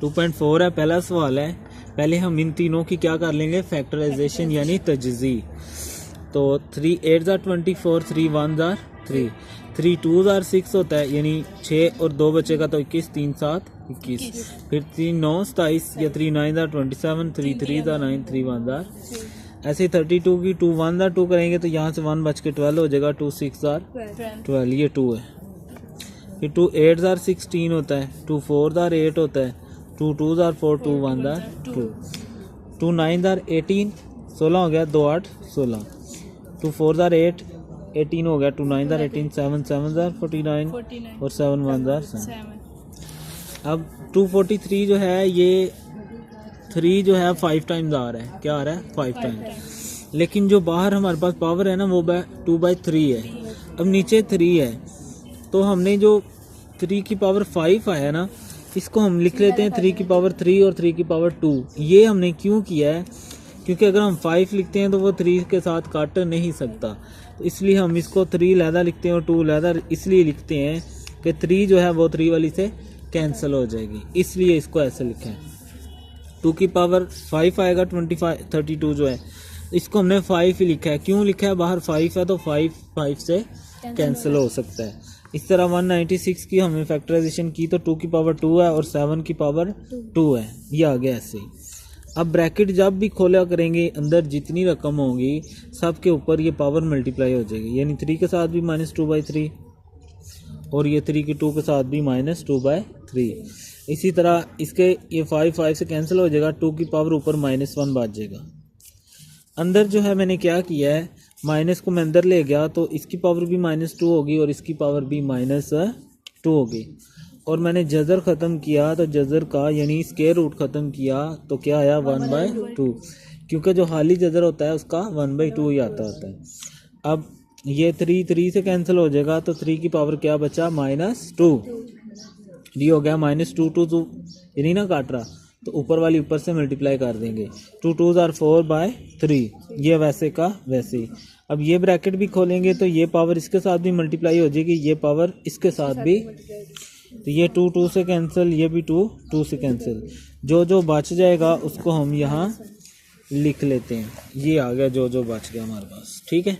2.4 है। पहला सवाल है, पहले हम इन तीनों की क्या कर लेंगे, फैक्टराइजेशन यानी तजज़ी। तो 3 8 24, 3 1 3, 3 2 6 होता है, यानी 6 और 2 बचेगा तो 21, 3 7 21, फिर 3 9 27 या 3 9 27, 3 3 9, 3 1 ऐसे ही 32 की 2 1 2 करेंगे तो यहाँ से 1 बच के 12 हो जाएगा, 2 6 12, ये 2 है। फिर 2 8 16 होता है, 2 4 8 होता है, 2 2 4, 2 1 2, 2 9 18, 16 हो गया, 2 8 16, 2 4 8 18 हो गया, 2 9 18, 7 7 49 और 7 1 7। अब 243 जो है ये 3 जो है 5 टाइम्स आ रहा है, क्या आ रहा है, 5 टाइम्स। लेकिन जो बाहर हमारे पास पावर है ना वो 2/3 है। अब नीचे 3 है तो हमने जो 3 की पावर 5 आया ना, इसको हम लिख लेते हैं 3 की पावर 3 और 3 की पावर 2। ये हमने क्यों किया है, क्योंकि अगर हम 5 लिखते हैं तो वो 3 के साथ काट नहीं सकता, तो इसलिए हम इसको 3 लहदा लिखते हैं और 2 लहदा इसलिए लिखते हैं कि 3 जो है वो 3 वाली से कैंसिल हो जाएगी, इसलिए इसको ऐसे लिखा है। 2 की पावर 5 आएगा 32 जो है, इसको हमने 5 ही लिखा है। क्यों लिखा है, बाहर 5 है तो 5 से कैंसिल हो सकता है। इस तरह 196 की हमने फैक्टराइजेशन की तो 2 की पावर 2 है और 7 की पावर 2 है, ये आ गया ऐसे ही। अब ब्रैकेट जब भी खोला करेंगे, अंदर जितनी रकम होगी सब के ऊपर ये पावर मल्टीप्लाई हो जाएगी, यानी 3 के साथ भी -2/3 और ये 3 की 2 के साथ भी -2/3। इसी तरह इसके ये 5 से कैंसिल हो जाएगा, 2 की पावर ऊपर -1 बच जाएगा। अंदर जो है मैंने क्या किया है, माइनस को मैं अंदर ले गया तो इसकी पावर भी -2 होगी और इसकी पावर भी -2 होगी। और मैंने जज़र ख़त्म किया तो जज़र का यानी स्क्वायर रूट ख़त्म किया तो क्या आया, 1/2, क्योंकि जो हाली जज़र होता है उसका 1/2 ही आता होता है। अब ये 3 से कैंसिल हो जाएगा तो 3 की पावर क्या बचा, -2, ये हो गया -2 यानी ना काट रहा तो ऊपर वाली ऊपर से मल्टीप्लाई कर देंगे, 2 2 4/3, ये वैसे का वैसे ही। अब ये ब्रैकेट भी खोलेंगे तो ये पावर इसके साथ भी मल्टीप्लाई हो जाएगी, ये पावर इसके साथ भी, तो ये 2 2 से कैंसिल, ये भी 2 2 से कैंसिल। जो बच जाएगा उसको हम यहाँ लिख लेते हैं, ये आ गया जो बच गया हमारे पास, ठीक है।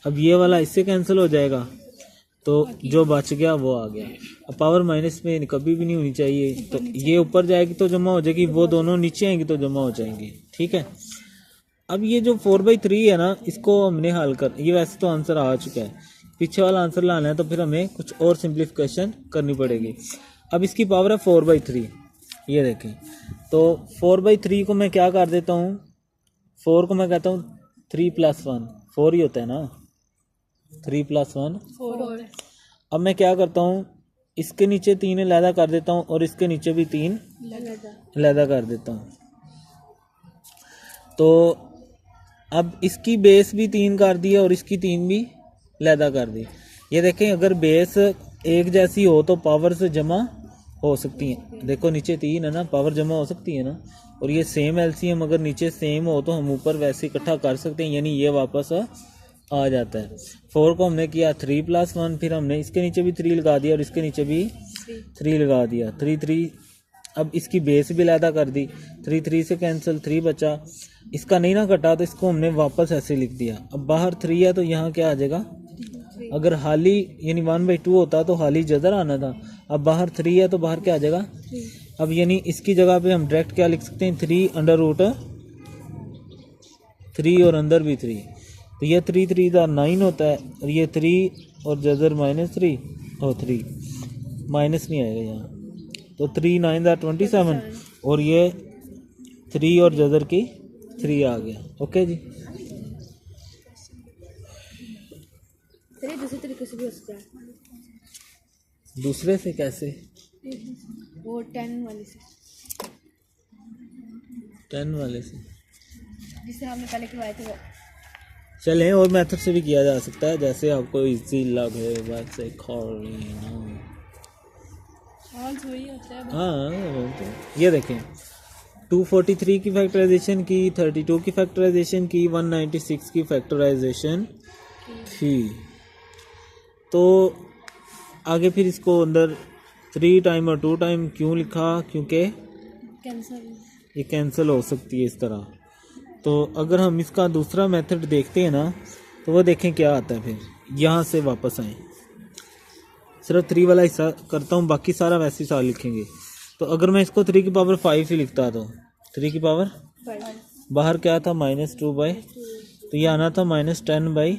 अब ये वाला इससे कैंसिल हो जाएगा तो जो बच गया वो आ गया। अब पावर माइनस में कभी भी नहीं होनी चाहिए, तो ये ऊपर जाएगी तो जमा हो जाएगी, वो दोनों नीचे आएंगी तो जमा हो जाएंगी, ठीक है। अब ये जो 4/3 है ना, इसको हमने हल कर, ये वैसे तो आंसर आ चुका है, पीछे वाला आंसर लाना है तो फिर हमें कुछ और सिंप्लीफिकेशन करनी पड़ेगी। अब इसकी पावर है 4/3, ये देखें, तो 4/3 को मैं क्या कर देता हूँ, 4 को मैं कहता हूँ 3 + 1, 4 ही होता है ना, 3 + 1 4। अब मैं क्या करता हूँ, इसके नीचे 3 अलहदा कर देता हूँ और इसके नीचे भी 3 अलहदा कर देता हूँ। तो अब इसकी बेस भी 3 कर दी है और इसकी 3 भी अलहदा कर दी। ये देखें, अगर बेस एक जैसी हो तो पावर से जमा हो सकती हैं, देखो नीचे 3 है ना, पावर जमा हो सकती है ना। और ये सेम एलसीएम अगर नीचे सेम हो तो हम ऊपर वैसे इकट्ठा कर सकते हैं, यानी ये वापस आ जाता है। 4 को हमने किया 3 + 1, फिर हमने इसके नीचे भी 3 लगा दिया और इसके नीचे भी 3 लगा दिया, 3 अब इसकी बेस भी अलहदा कर दी, 3 से कैंसिल, 3 बचा, इसका नहीं ना कटा तो इसको हमने वापस ऐसे लिख दिया। अब बाहर 3 है तो यहाँ क्या आ जाएगा, अगर हाली यानी 1/2 होता तो हाली जदर आना था, अब बाहर 3 है तो बाहर क्या आ जाएगा। अब यानी इसकी जगह पे हम डायरेक्ट क्या लिख सकते हैं, 3 और अंदर भी 3, तो ये 3 3 9 होता है और ये 3 और जजर -3 और 3 माइनस नहीं आएगा यहाँ, तो 3 9 27 और ये 3 और जजर की 3 आ गया। ओके जी, दूसरे तरीके से भी हो सकता है, दूसरे से कैसे, वो 10 वाले से, 10 वाले से, जिससे हमने पहले करवाए थे वो। चलें और मेथड से भी किया जा सकता है, जैसे आपको इजी लगे वैसे हाँ। ये देखें, 243 की फैक्टराइजेशन की, 32 की फैक्टराइजेशन की, 196 की फैक्टराइजेशन थी, तो आगे फिर इसको अंदर 3 टाइम और 2 टाइम क्यों लिखा, क्योंकि कैंसर ये कैंसिल हो सकती है इस तरह। तो अगर हम इसका दूसरा मेथड देखते हैं ना, तो वो देखें क्या आता है। फिर यहाँ से वापस आए, सिर्फ 3 वाला हिस्सा करता हूँ, बाकी सारा वैसे ही सारा लिखेंगे। तो अगर मैं इसको 3 की पावर 5 ही लिखता तो 3 की पावर बाहर क्या था -2/, तो ये आना था -10/।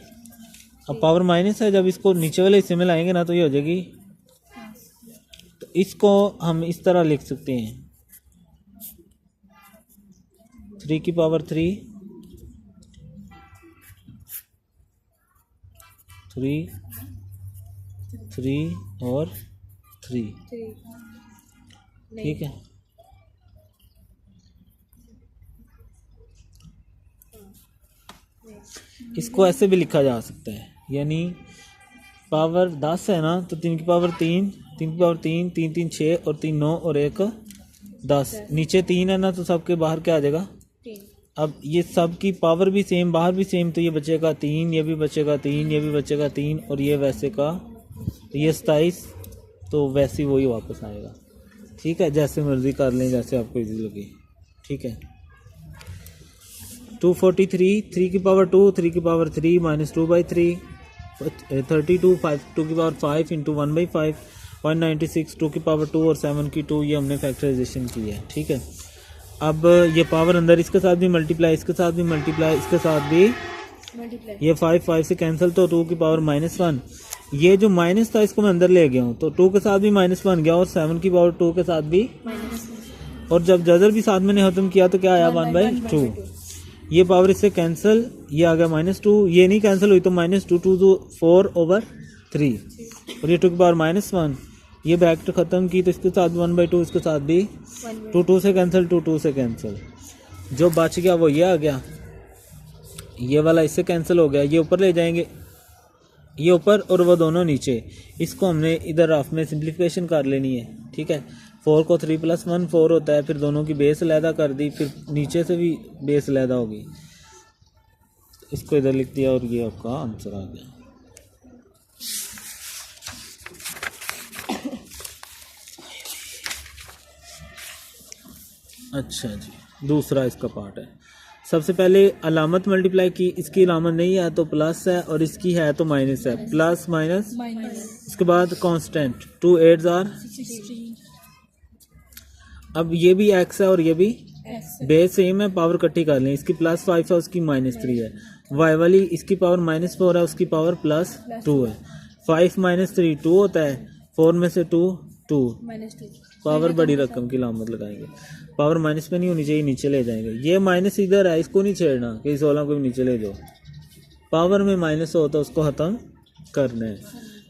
अब पावर माइनस है, जब इसको नीचे वाले हिस्से में लाएंगे ना तो ये हो जाएगी। तो इसको हम इस तरह लिख सकते हैं 3 की पावर 3 और 3। ठीक है, इसको ऐसे भी लिखा जा सकता है, यानी पावर 10 है ना, तो 3 की पावर 3, 3 की पावर 3, 3 3 6 और 3 9 और 1 10। नीचे 3 है ना, तो सबके बाहर क्या आ जाएगा। अब ये सब की पावर भी सेम, बाहर भी सेम, तो ये बचेगा 3, ये भी बचेगा 3, ये भी बचेगा 3 और ये वैसे का, तो ये 27, तो वैसे ही वही वापस आएगा। ठीक है, जैसे मर्जी कर लें, जैसे आपको इजी लगे। ठीक है, 243, 3 की पावर 2, 3 की पावर 3 -2/3, 32, 2 की पावर 5 इंटू 1/5, 196, 2 की पावर 2 और 7 की 2, ये हमने फैक्टराइजेशन की है। ठीक है, अब ये पावर अंदर इसके साथ भी मल्टीप्लाई, इसके साथ भी मल्टीप्लाई, इसके साथ भी मल्टीप्लाई, ये 5 से कैंसिल, तो 2 की पावर -1। ये जो माइनस था इसको मैं अंदर ले गया हूँ, तो 2 के साथ भी -1 गया और 7 की पावर 2 के साथ भी, और जब जजर भी साथ में ने खत्म किया तो क्या आया 1/2। ये पावर इससे कैंसिल, ये आ गया -2, ये नहीं कैंसिल हुई तो -2, 2 to 4/3 और ये 2 की पावर -1। ये ब्रैकेट खत्म की तो इसके साथ 1/2, इसके साथ भी 2 से कैंसिल, 2 से कैंसिल, जो बच गया वो ये आ गया। ये वाला इससे कैंसिल हो गया, ये ऊपर ले जाएंगे, ये ऊपर और वो दोनों नीचे। इसको हमने इधर हाफ में सिंप्लीफिकेशन कर लेनी है। ठीक है, 4 को 3 + 1 4 होता है, फिर दोनों की बेस अलहदा कर दी, फिर नीचे से भी बेस अलहदा होगी, इसको इधर लिख दिया और ये आपका आंसर आ गया। अच्छा जी, दूसरा इसका पार्ट है। सबसे पहले अलामत मल्टीप्लाई की, इसकी अलामत नहीं है तो प्लस है और इसकी है तो माइनस है, प्लस माइनस। उसके बाद कांस्टेंट 2 8 are 16। अब ये भी x है और ये भी बेस सेम है, पावर इकट्ठी कर लें, इसकी +5 है, उसकी -3 है। y वाली इसकी पावर -4 है, उसकी पावर +2 है। 5 - 3 2 होता है, 4 में से 2 2, पावर बड़ी रकम की लामत लगाएंगे, पावर माइनस पे नहीं होनी चाहिए, नीचे ले जाएंगे। ये माइनस इधर है, इसको नहीं छेड़ना कि 16 को भी नीचे ले जाओ, पावर में माइनस हो तो उसको ख़त्म करना है।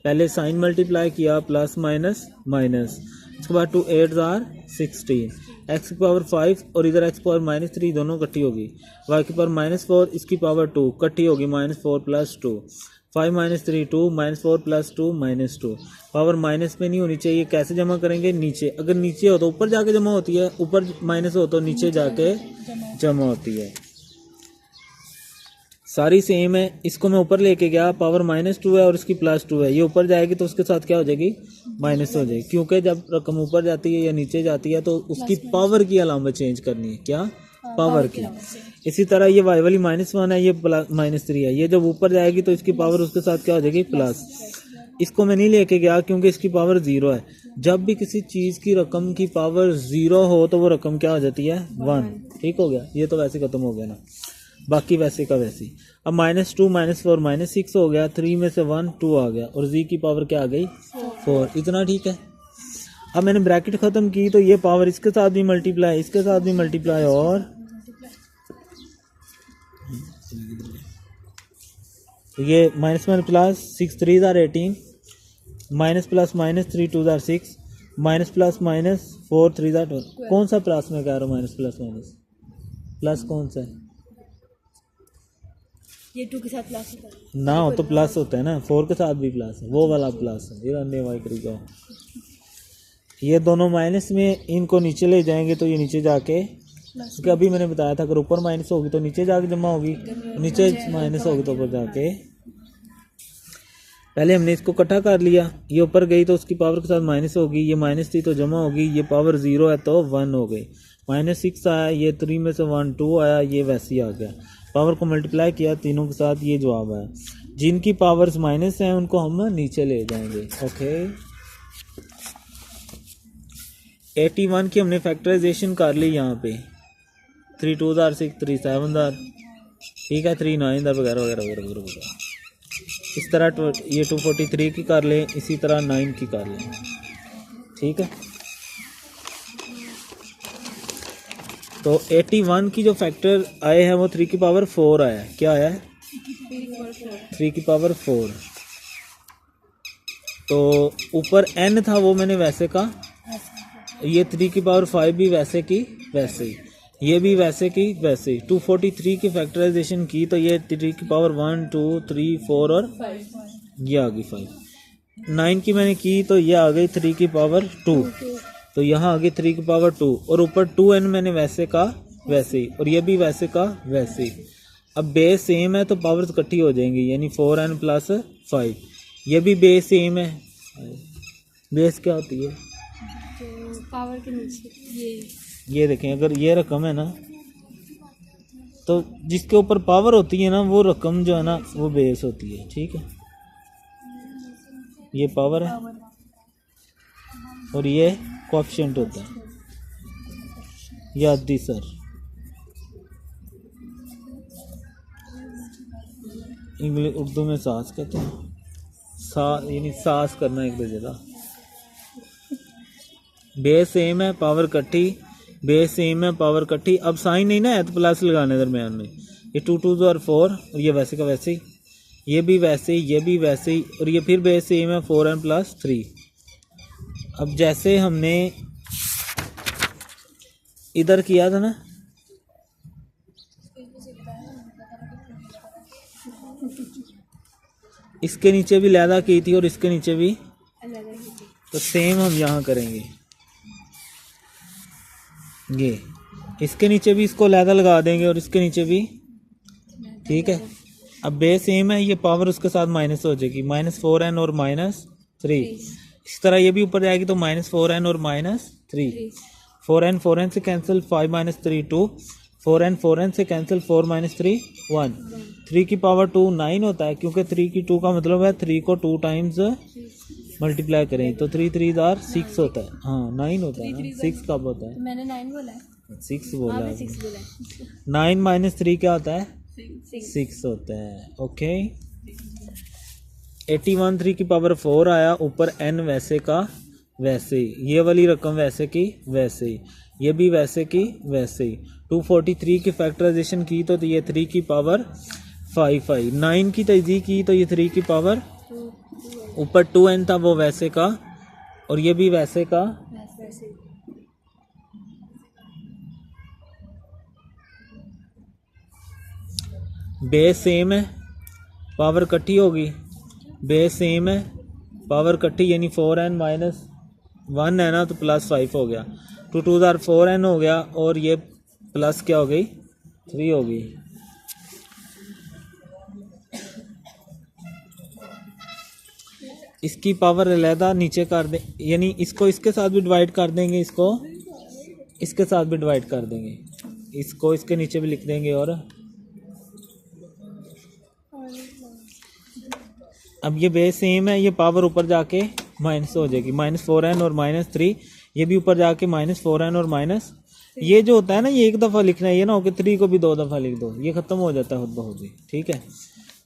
पहले साइन मल्टीप्लाई किया, प्लस माइनस माइनस, उसके बाद 2 8 are 16, x की पावर 5 और इधर x की पावर -3 दोनों इकट्ठी होगी, y की पावर -4, इसकी पावर 2 इकट्ठी होगी, -4 + 2, 5 - 3 2, -4 + 2 -2, पावर माइनस पे नहीं होनी चाहिए। कैसे जमा करेंगे, नीचे, अगर नीचे हो तो ऊपर जाके जमा होती है, ऊपर माइनस हो तो नीचे जाके जमा होती है। सारी सेम है, इसको मैं ऊपर लेके गया, पावर -2 है और इसकी +2 है, ये ऊपर जाएगी तो उसके साथ क्या हो जाएगी, माइनस हो जाएगी, क्योंकि जब रकम ऊपर जाती है या नीचे जाती है तो उसकी पावर की अलामत चेंज करनी है, क्या पावर की। इसी तरह ये y वाली -1 है, ये -3 है, ये जब ऊपर जाएगी तो इसकी पावर उसके साथ क्या हो जाएगी, प्लस। इसको मैं नहीं लेके गया क्योंकि इसकी पावर 0 है। जब भी किसी चीज़ की रकम की पावर 0 हो तो वो रकम क्या हो जाती है, 1। ठीक हो गया, ये तो वैसे ख़त्म हो गया ना, बाकी वैसे का वैसे। अब -2 -4 -6 हो गया, 3 में से 1 2 आ गया और z की पावर क्या आ गई, 4। इतना ठीक है। अब मैंने ब्रैकेट ख़त्म की तो ये पावर इसके साथ भी मल्टीप्लाई, इसके साथ भी मल्टीप्लाई, और तो ये -1 + 6 3 are 18, -+- 3 2 are 6, -+- 4 3 are 12। कौन सा प्लस में कह रहा हूँ, -+- प्लस कौन सा है, ये 2 के साथ प्लस होता है ना हो तो प्लस होता है ना, 4 के साथ भी प्लस है, वो वाला प्लस है। ये अन्य वाई करी जाओ, ये दोनों माइनस में, इनको नीचे ले जाएंगे तो ये नीचे जाके, क्योंकि अभी मैंने बताया था अगर ऊपर माइनस होगी तो नीचे जाके जमा होगी, नीचे माइनस होगी तो ऊपर जाके। पहले हमने इसको इकट्ठा कर लिया, ये ऊपर गई तो उसकी पावर के साथ माइनस होगी, ये माइनस थी तो जमा होगी, ये पावर 0 है तो 1 हो गई। -6 आया, ये 3 में से 1 2 आया, ये वैसे ही आ गया। पावर को मल्टीप्लाई किया तीनों के साथ, ये जवाब आया। जिनकी पावर्स माइनस हैं उनको हम नीचे ले जाएंगे। ओके 81 की हमने फैक्टराइजेशन कर ली यहाँ पे, 3 2 6 3 7 ठीक है, 3 9 वगैरह वगैरह वगैरह वगैरह। इस तरह ये 243 की कर लें, इसी तरह 9 की कर लें, ठीक है। तो 81 की जो फैक्टर आए हैं वो 3 की पावर 4 आया है। क्या आया है? 3 की पावर 4। तो ऊपर n था वो मैंने वैसे का, ये 3 की पावर 5 भी वैसे की वैसे ही, ये भी वैसे की वैसे ही। 243 की फैक्टराइजेशन की तो ये 3 की पावर 1 2 3 4 और ये आ गई 5। 9 की मैंने की तो ये आ गई 3 की पावर 2, तो यहाँ आ गई 3 की पावर 2, और ऊपर 2n मैंने वैसे का वैसे ही, और ये भी वैसे का वैसे ही। अब बेस सेम है तो पावर्स इकट्ठी हो जाएंगी, यानी 4n प्लस 5। ये भी बेस सेम है। बेस क्या होती है? तो पावर के नीचे ये देखें, अगर ये रकम है ना तो जिसके ऊपर पावर होती है ना वो रकम जो है ना वो बेस होती है, ठीक है। ये पावर है और ये कोएफिशिएंट होता है, याद दी सर। इंग्लिश उर्दू में सास कहते हैं, यानी सास करना एक दूसरे का। बेस सेम है, पावर इकट्ठी, बेस सेम है, पावर इकट्ठी। अब साइन नहीं ना है तो प्लस लगाने दरम्यान में, ये 2 2 और 4, और ये वैसे का वैसे ही, ये भी वैसे ही, ये भी वैसे ही, और ये फिर बेस सेम है 4n प्लस 3। अब जैसे हमने इधर किया था ना, इसके नीचे भी लैदा की थी और इसके नीचे भी, तो सेम हम यहाँ करेंगे। ये इसके नीचे भी इसको लैदा लगा देंगे और इसके नीचे भी, ठीक है। अब बेस सेम है, ये पावर उसके साथ माइनस हो जाएगी, -4n और -3। इस तरह ये भी ऊपर जाएगी तो -4n और -3। 4n 4n से कैंसिल, 5 - 3 2, 4n 4n से कैंसिल, 4 - 3 1। 3 की पावर 2 9 होता है, क्योंकि 3 की 2 का मतलब है 3 को 2 टाइम्स मल्टीप्लाई करें तो 3 3 6 होता है। हाँ 9 होता है ना, 6 कब होता है? मैंने 9 बोला है, 6 बोला है। 6 बोला है। 9 - 3 क्या होता है? 6 होता है। ओके 81 3 की पावर 4 आया, ऊपर n वैसे का वैसे ही, ये वाली रकम वैसे की वैसे ही, ये भी वैसे की वैसे ही। 243 की फैक्टराइजेशन की तो ये 3 की पावर 5 आई। 9 की तजदीद की तो ये 3 की पावर, ऊपर 2n था वो वैसे का, और ये भी वैसे का। बेस सेम है, पावर इकट्ठी होगी, बेस सेम है, पावर इकट्ठी, यानी 4n - 1 है ना तो +5 हो गया। 2 2 4n हो गया, और ये प्लस क्या हो गई? 3 हो गई। इसकी पावर अलहदा नीचे कर दें, यानी इसको इसके साथ भी डिवाइड कर देंगे, इसको इसके साथ भी डिवाइड कर देंगे, इसको इसके नीचे भी लिख देंगे। और अब ये बेस सेम है, ये पावर ऊपर जाके माइनस हो जाएगी, -4n और -3, ये भी ऊपर जाके -4n और माइनस, ये जो होता है ना ये एक दफ़ा लिखना है, ये ना हो कि 3 को भी 2 दफ़ा लिख दो, ये ख़त्म हो जाता है खुद ब खुद ही, ठीक है।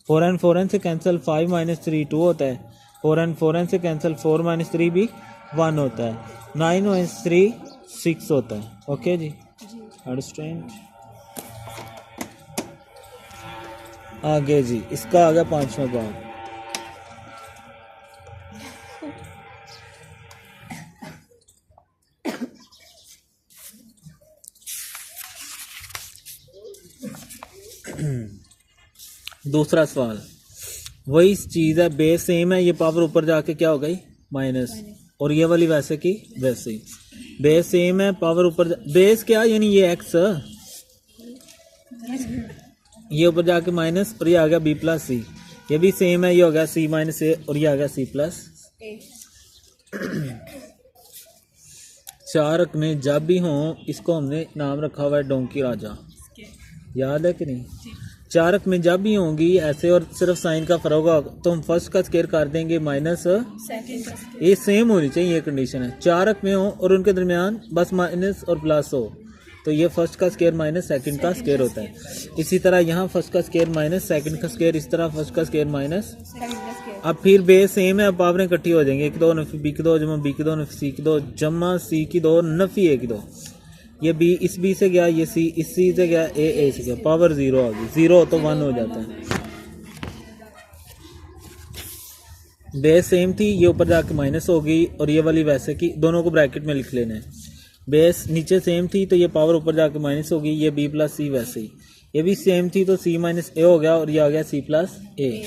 4n से कैंसिल, 5 - 3 2 होता है, 4n से कैंसिल, 4 - 3 भी 1 होता है, 9 - 3 6 होता है। ओके जी, अंडरस्टैंड। आगे जी, इसका आ गया 5वां बाब। दूसरा सवाल, वही चीज़ है, बेस सेम है, ये पावर ऊपर जाके क्या हो गई? माइनस, और ये वाली वैसे की वैसे ही। बेस सेम है, पावर ऊपर बेस क्या, यानी ये x, ये ऊपर जाके माइनस, और ये आ गया b + c। ये भी सेम है, ये हो गया सी माइनस ए और ये आ गया सी प्लस ए। 4 अंक में जब भी हों इसको हमने नाम रखा हुआ है डोंकी राजा, याद है कि नहीं? 4 अंक में जब भी होंगी ऐसे और सिर्फ साइन का फर्क होगा तो हम फर्स्ट का स्केयर कर देंगे माइनस, सेकंड का स्केयर। ये सेम होनी चाहिए, ये कंडीशन है। 4 अंक में हो और उनके दरमियान बस माइनस और प्लस हो तो ये फर्स्ट का स्केयर माइनस सेकंड का स्केयर होता है। इसी तरह यहाँ फर्स्ट का स्केयर माइनस सेकंड का स्केयर, इस तरह फर्स्ट का स्केयर माइनस। सेकंड का स्केयर। अब फिर बेस सेम है, अब पावरें इकट्ठी हो जाएंगी, 1 2 नफी बी की 2 जमा बी की 2 नफी सी की 2 जमा सी की 2 नफी ए की 2। ये बी इस बी से गया, ये सी इस सी से गया, ए से गया, पावर 0 आ गई। 0 तो 1 हो जाता है। बेस सेम थी, ये ऊपर जाके माइनस हो गई और ये वाली वैसे की, दोनों को ब्रैकेट में लिख लेना है। बेस नीचे सेम थी तो ये पावर ऊपर जाके माइनस हो गई, ये बी प्लस सी वैसे ही। ये भी सेम थी तो सी माइनस ए हो गया और ये आ गया सी प्लस ए।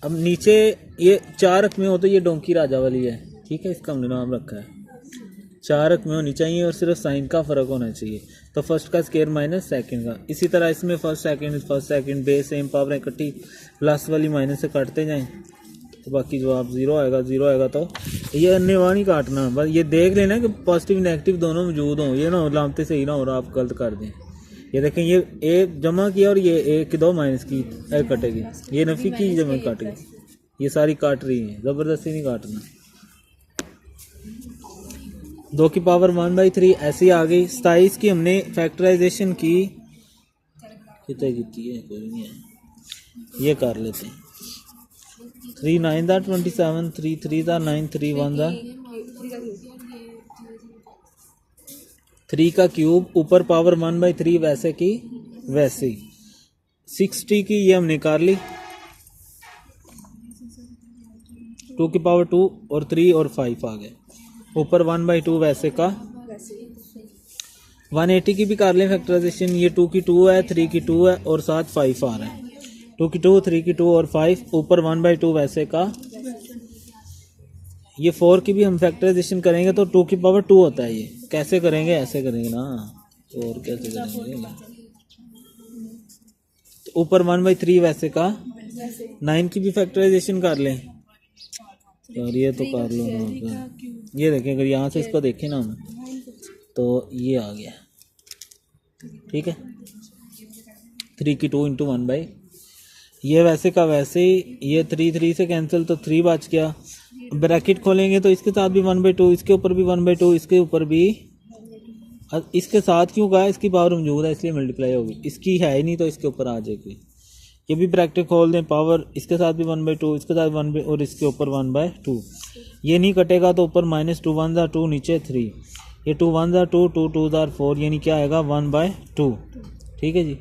अब नीचे ये 4 अंक में हो तो ये डोंकी राजा वाली है, ठीक है, इसका हमने नाम रखा है। 4 अंक में होनी चाहिए और सिर्फ साइन का फ़र्क होना चाहिए। तो फर्स्ट का स्केयर माइनस सेकंड का। इसी तरह इसमें first second base same, power इकट्ठी, प्लस वाली माइनस से काटते जाएं तो बाकी जवाब 0 आएगा। 0 आएगा तो ये अन्यवा नहीं काटना, बस ये देख लेना कि पॉजिटिव नेगेटिव दोनों मौजूद हों, ये ना हो लामते सही ना हो और आप गलत कर दें। ये देखें, ये ए जमा किया और ये 1 की 2 माइनस की कटेगी, ये नफी की जमा काट गई, ये सारी काट रही है, ज़बरदस्ती नहीं काटना। 2 की पावर 1/3 ऐसी आ गई। 27 की हमने फैक्टराइजेशन की, कितने की है कोई नहीं है, ये कर लेते हैं। 3 9 दा 27, 3 3 दा 9, 3 1 दा 3 का क्यूब, ऊपर पावर 1/3 वैसे की वैसे ही। 60 की ये हमने कर ली, 2 की पावर 2 और 3 और 5 आ गए, ऊपर 1/2 वैसे का। 180 की भी कर लें फैक्टराइजेशन, ये 2 की 2 है, 3 की 2 है और साथ 5 आ रहा है। 2 की 2, 3 की 2 और 5, ऊपर 1/2 वैसे का। ये 4 की भी हम फैक्टराइजेशन करेंगे तो 2 की पावर 2 होता है। ये कैसे करेंगे, ऐसे करेंगे ना, और कैसे करेंगे, तो ऊपर 1/3 वैसे का। 9 की भी फैक्टराइजेशन कर लें और ये तो कर लो ना, ये देखें अगर यहाँ से इसको देखें ना हम तो ये आ गया, ठीक है। 3 की 2 इंटू 1/, ये वैसे का वैसे ही, ये 3 से कैंसिल तो 3 बच गया। ब्रैकेट खोलेंगे तो इसके साथ भी 1/2, इसके ऊपर भी 1/2, इसके ऊपर भी, इसके साथ क्यों कहा, इसकी पावर मौजूद है इसलिए मल्टीप्लाई होगी, इसकी है ही नहीं तो इसके ऊपर आ जाएगी। ये भी ब्रैकेट खोल दें, पावर इसके साथ भी 1/2, इसके साथ 1 और इसके ऊपर 1/2। ये नहीं कटेगा तो ऊपर -2 1 दा 2, नीचे 3, ये 2 1 दा 2, 2 2 दा 4, यानी क्या आएगा 1/2, ठीक है जी।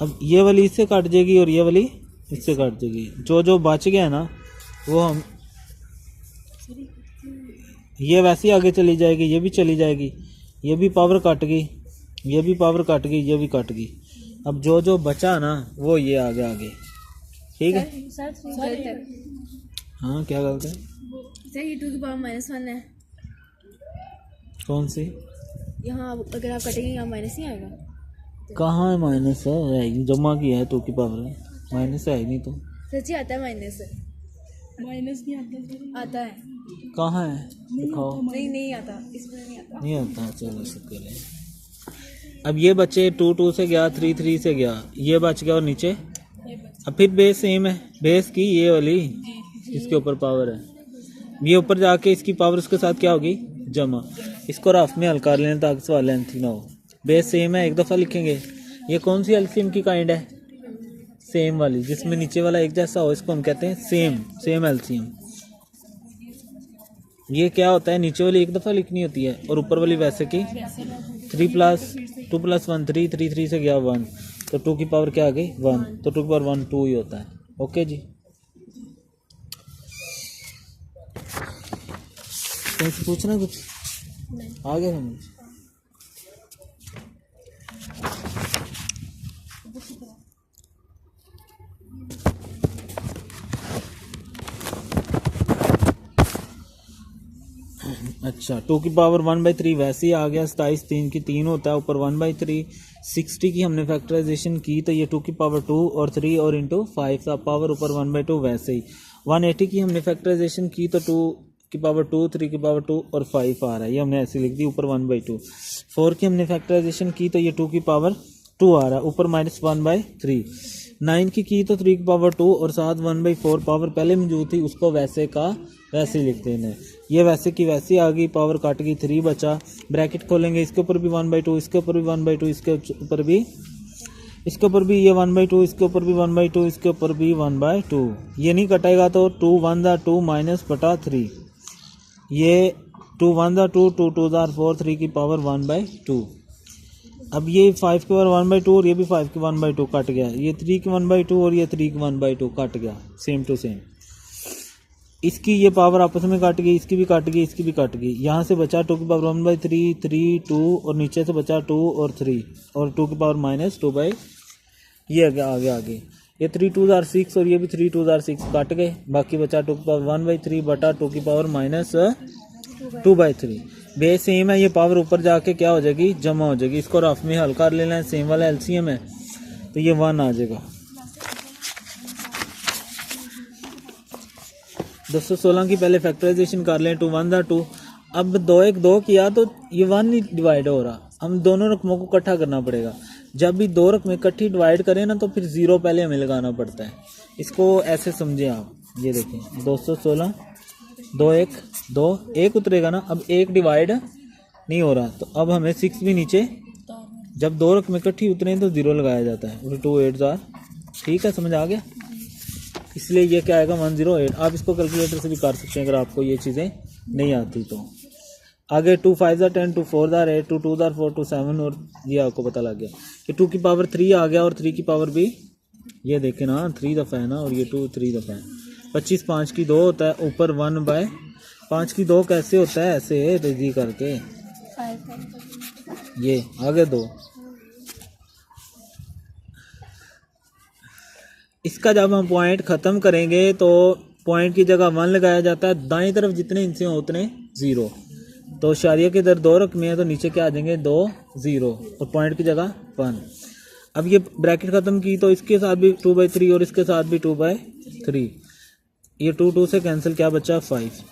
अब ये वाली इससे कट जाएगी और ये वाली इससे कट जाएगी, जो बच गया ना वो हम, ये वैसे ही आगे चली जाएगी, ये भी चली जाएगी, ये भी पावर कट गई, ये भी पावर कट गई, ये भी कट गई। अब जो बचा ना वो ये आगे, ठीक है। हाँ क्या गलत है, ये 2 की पावर -1 है, कौन सी, यहाँ अगर आप कटेंगे यहाँ माइनस नहीं आएगा। कहाँ है माइनस, है जमा किया है 2 की पावर है, माइनस है ही नहीं तो। सच्ची आता है माइनस नहीं आता, आता है, कहाँ है दिखाओ। नहीं आता, इसमें नहीं आता। चलो शुक्र है। अब ये बचे 2 2 से गया, 3 3 से गया, ये बच गया और नीचे अब फिर बेस सेम है, बेस की ये वाली इसके ऊपर पावर है, ये ऊपर जाके इसकी पावर उसके साथ क्या होगी जमा। इसको रफ में हल कर लेना ताकि सवाल लेंथी ना हो। बेस सेम है, एक दफ़ा लिखेंगे। ये कौन सी एलसीएम की काइंड है, सेम वाली, जिसमें नीचे वाला एक जैसा हो, इसको हम कहते हैं सेम एलसीएम। ये क्या होता है, नीचे वाली एक दफ़ा लिखनी होती है और ऊपर वाली वैसे की 3 + 2 + 1 3, 3 3 से गया 1, तो 2 की पावर क्या आ गई 1, तो 2 की पावर 1 2 ही होता है। ओके जी, कहीं से पूछना कुछ आगे समझ। अच्छा 2 की पावर 1/3 वैसे ही आ गया। 27 3 की 3 होता है, ऊपर 1/3। 60 की हमने फैक्टराइजेशन की तो ये 2 की पावर 2 और 3 और इंटू 5 था, पावर ऊपर 1/2 वैसे ही। 180 की हमने फैक्टराइजेशन की तो 2 की पावर 2 3 की पावर 2 और 5 आ रहा है, ये हमने ऐसे लिख दी, ऊपर 1/2। 4 की हमने फैक्टराइजेशन की तो ये 2 की पावर 2 आ रहा है, ऊपर -1/3। 9 की तो 3 की पावर 2 और साथ 1/4 पावर पहले मौजूद थी, उसको वैसे का वैसे ही लिख देना है। ये वैसे की वैसी आ गई, पावर काट गई, 3 बचा। ब्रैकेट खोलेंगे, इसके ऊपर भी 1/2, इसके ऊपर भी 1/2, इसके ऊपर भी ये 1/2, इसके ऊपर भी 1/2, इसके ऊपर भी 1/2। ये नहीं कटेगा तो 2 1 2 माइनस बटा 3, ये 2 1 2 2 2 4 3 की पावर 1/2। अब ये 5 की पावर 1/2 और ये भी 5 की 1/2 कट गया, ये 3 की 1/2 और ये 3 की 1/2 कट गया, सेम टू सेम। इसकी ये पावर आपस में कट गई, इसकी भी कट गई, इसकी भी कट गई। यहाँ से बचा 2 की पावर 1/3 3 2 और नीचे से बचा 2 और 3 और 2 की पावर -2/, ये आगे ये 3 2 6 और ये भी 3 2 6 कट गए, बाकी बचा 2 की पावर 1/3 बटा 2 की पावर -2/3। बेस सेम है, ये पावर ऊपर जाके क्या हो जाएगी, जमा हो जाएगी। इसको रफ में हल कर लेना है, सेम वाला एलसीएम है तो ये 1 आ जाएगा। 216 की पहले फैक्टराइजेशन कर लें, 2 1 2। अब 2 1 2 किया तो ये 1 नहीं डिवाइड हो रहा, हम दोनों रकमों को इकट्ठा करना पड़ेगा। जब भी दो रकमें इकट्ठी डिवाइड करें ना तो फिर 0 पहले हमें लगाना पड़ता है। इसको ऐसे समझें आप, ये देखें 216 2 1 2 1 उतरेगा ना, अब 1 डिवाइड नहीं हो रहा तो अब हमें 6 भी नीचे, जब दो रकमें इकट्ठी उतरे तो 0 लगाया जाता है, 2 8 4। ठीक है, समझ आ गया। इसलिए ये क्या आएगा 108। आप इसको कैलकुलेटर से भी कर सकते हैं अगर आपको ये चीज़ें नहीं आती तो। आगे 2 5 10 2 4 8 2 2 4 2 7 और ये आपको पता लग गया कि 2 की पावर 3 आ गया और 3 की पावर भी, ये देखें ना 3 दफ़ा है ना और ये 2 3 दफ़ा है। 25 5 की 2 होता है, ऊपर 1/5 की 2 कैसे होता है, ऐसे रेजी करके, ये आगे 2। इसका जब हम पॉइंट ख़त्म करेंगे तो पॉइंट की जगह 1 लगाया जाता है, दाएं तरफ जितने इंचे हों उतने 0। तो शारिया के इधर 2 रकमें हैं तो नीचे क्या आ जाएंगे 2 0 और पॉइंट की जगह 1। अब ये ब्रैकेट ख़त्म की तो इसके साथ भी 2/3 और इसके साथ भी 2/3, ये 2 2 से कैंसिल, क्या बचा 5।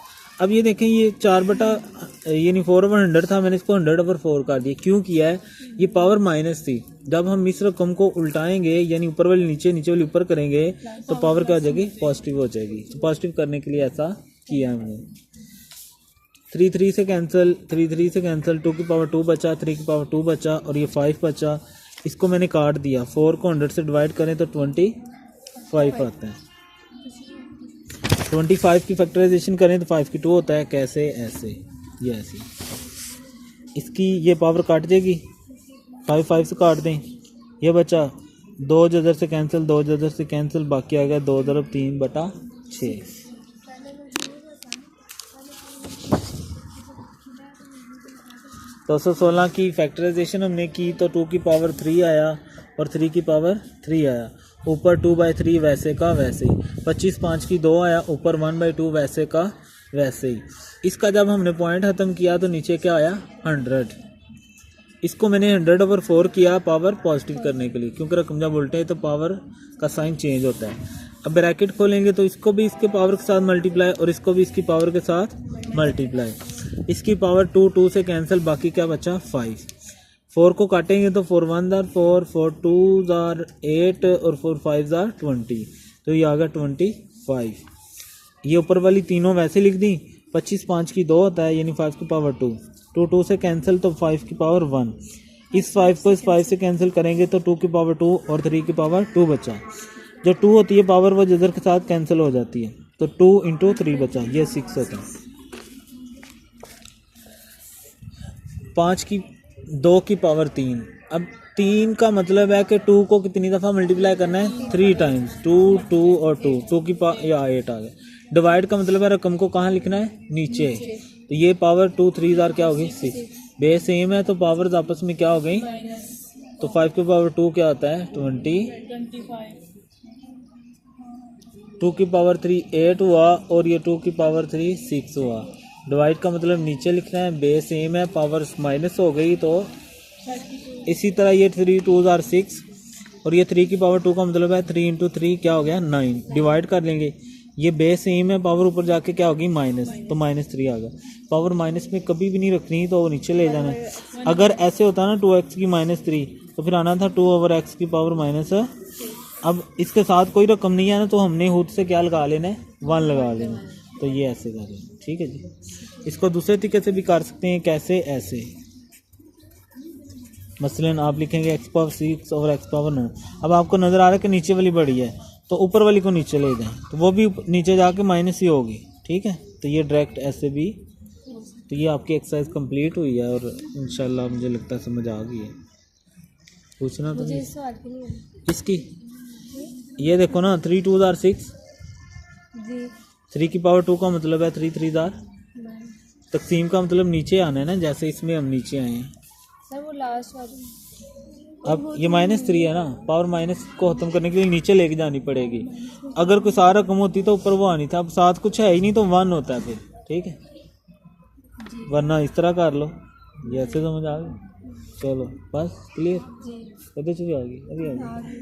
अब ये देखें ये 4 बटा ये नहीं 4/100 था, मैंने इसको 100/4 कर दिया। क्यों किया है, ये पावर माइनस थी, जब हम इस रकम को उल्टाएंगे यानी ऊपर वाली नीचे नीचे वाली ऊपर करेंगे तो पावर क्या हो जाएगी, पॉजिटिव हो जाएगी। तो पॉजिटिव करने के लिए ऐसा किया हमने। 3 3 से कैंसिल, 3 3 से कैंसिल, 2 की पावर 2 बचा, 3 की पावर 2 बचा और ये 5 बचा। इसको मैंने काट दिया, 4 को 100 से डिवाइड करें तो 25 आता है। 25 की फैक्टराइजेशन करें तो 5 की 2 होता है, कैसे, ऐसे, ये ऐसे। इसकी ये पावर काट जाएगी, 5 5 से काट दें, ये बचा 2 जदर से कैंसिल, 2 जदर से कैंसिल, बाकी आ गया 2 × 3/6। 216 की फैक्टराइजेशन हमने की तो 2 की पावर 3 आया और 3 की पावर 3 आया, ऊपर 2/3 वैसे का वैसे ही। 25 5 की 2 आया, ऊपर 1/2 वैसे का वैसे ही। इसका जब हमने पॉइंट ख़त्म किया तो नीचे क्या आया 100। इसको मैंने 100/4 किया पावर पॉजिटिव करने के लिए, क्योंकि रकम जब उल्टे है तो पावर का साइन चेंज होता है। अब ब्रैकेट खोलेंगे तो इसको भी इसके पावर के साथ मल्टीप्लाई और इसको भी इसकी पावर के साथ मल्टीप्लाई। इसकी पावर 2 2 से कैंसिल, बाकी क्या बचा 5। 4 को काटेंगे तो 4 1 4 4 2 8 और 4 5 20, तो ये आ गया 25। ये ऊपर वाली तीनों वैसे लिख दी। 25 5 की 2 होता है यानी 5 की पावर 2, 2 2 से कैंसिल तो 5 की पावर 1। इस 5 को इस 5 से कैंसिल करेंगे तो 2 की पावर 2 और 3 की पावर 2 बचा। जो 2 होती है पावर वो जदर के साथ कैंसिल हो जाती है, तो 2 × 3 बचा, ये 6 होता है। 5 की 2 की पावर 3। अब 3 का मतलब है कि 2 को कितनी दफ़ा मल्टीप्लाई करना है, 3 टाइम्स, 2 2 और 2, 2 की पावर या 8 आ गया। डिवाइड का मतलब है रकम को कहाँ लिखना है, नीचे। तो ये पावर 2 3 क्या हो गई 6। बेस सेम है तो पावर्स आपस में क्या हो गई, तो 5 की पावर 2 क्या होता है 25, 2 की पावर 3 8 हुआ और ये 2 की पावर 3 6 हुआ। डिवाइड का मतलब नीचे लिखना है, बेस सेम है, पावर माइनस हो गई तो 32 इसी तरह ये 3 2s are 6 और ये 3 की पावर 2 का मतलब है 3 इंटू 3 क्या हो गया 9। डिवाइड कर लेंगे, ये बेस सेम है, पावर ऊपर जाके क्या होगी माइनस, तो -3 आ गया। पावर माइनस में कभी भी नहीं रखनी तो वो नीचे ले जाना है। अगर ऐसे होता ना 2x की -3 तो फिर आना था 2/x की पावर माइनस। अब इसके साथ कोई रकम नहीं है ना तो हमने खुद से क्या लगा लेना है 1 लगा लेना, तो ये ऐसे कर लेना। ठीक है जी। इसको दूसरे तरीके से भी कर सकते हैं, कैसे, ऐसे मसलन आप लिखेंगे x पावर 6 और x पावर 9। अब आपको नज़र आ रहा है कि नीचे वाली बड़ी है तो ऊपर वाली को नीचे ले जाएं तो वो भी नीचे जाके माइनस ही होगी। ठीक है, तो ये डायरेक्ट ऐसे भी। तो ये आपकी एक्सरसाइज कंप्लीट हुई है और इंशाल्लाह मुझे लगता है समझ आ गई है। पूछना तो मुझे नहीं इस सवाल की नहीं है। इसकी, ये देखो ना 3 2s are 6, जी 3 की पावर 2 का मतलब है 3 3s are। 9 तकसीम का मतलब नीचे आना है ना, जैसे इसमें हम नीचे आए हैं। सर वो लास्ट वाली अब ये -3 है ना, पावर माइनस को खत्म करने के लिए नीचे लेके जानी पड़ेगी। अगर कोई सारा रकम होती तो ऊपर वो आनी था, अब साथ कुछ है ही नहीं तो 1 होता है फिर। ठीक है, वरना इस तरह कर लो, ये ऐसे समझ आ गई। चलो बस क्लियर, जी कदे चुकी आ गई अभी आ गई। आगे